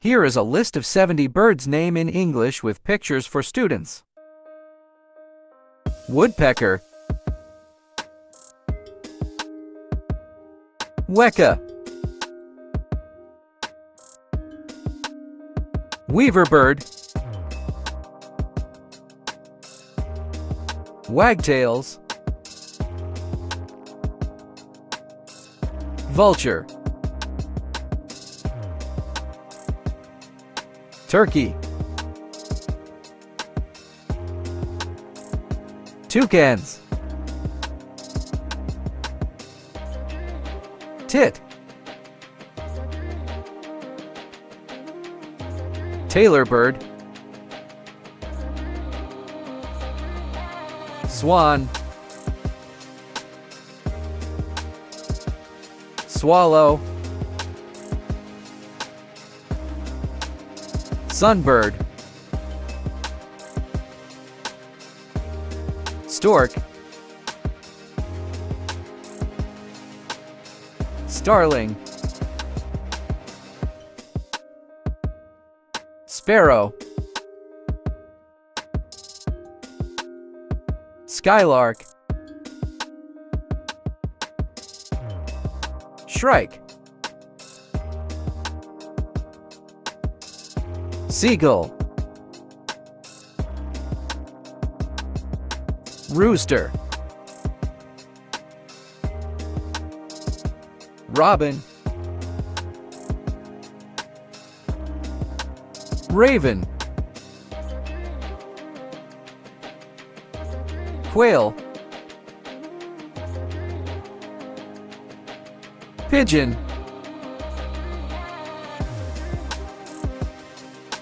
Here is a list of 70 birds' name in English with pictures for students. Woodpecker, Weka, weaver bird, wagtails, vulture, turkey, toucans, tit, tailor bird, swan, swallow, sunbird, stork, starling, sparrow, skylark, shrike, seagull, rooster, robin, raven, quail, pigeon,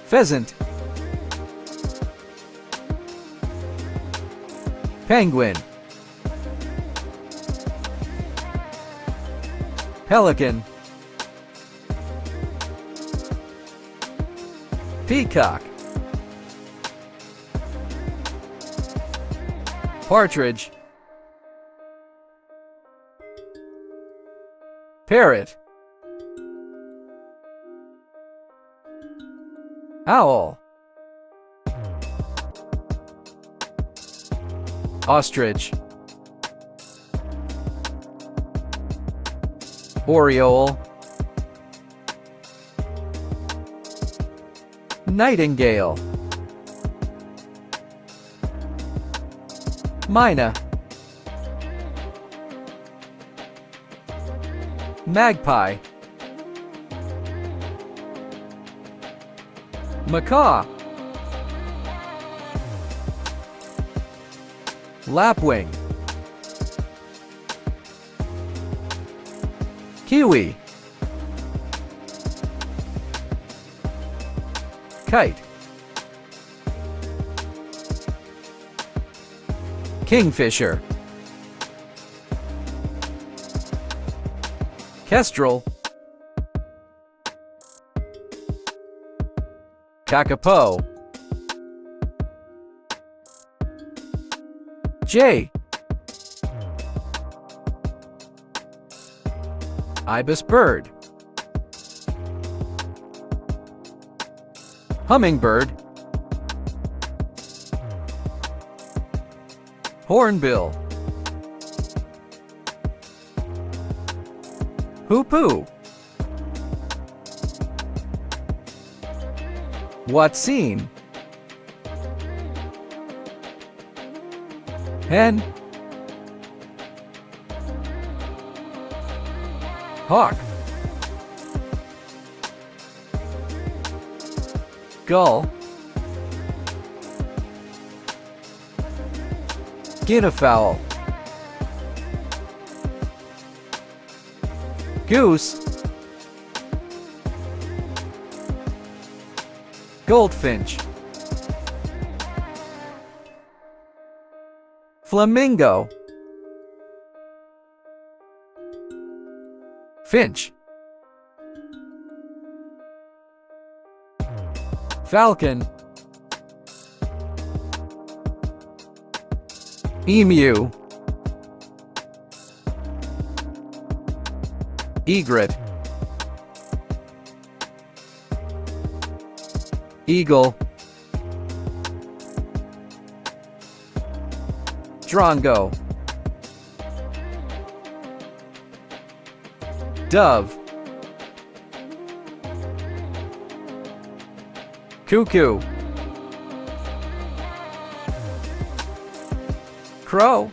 pheasant, penguin, pelican, peacock, partridge, parrot, owl, ostrich, oriole, nightingale, myna, magpie, macaw, lapwing, kiwi, kite, kingfisher, kestrel, kakapo, jay, ibis bird, hummingbird, hornbill, hoopoe, Watseen, hen, hawk, gull, guineafowl, goose, goldfinch, flamingo, finch, falcon, emu, egret, Eagle, drongo, dove, cuckoo, crow,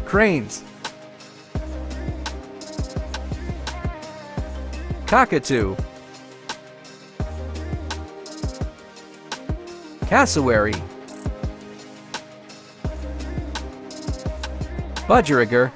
cranes, cockatoo, cassowary, budgerigar,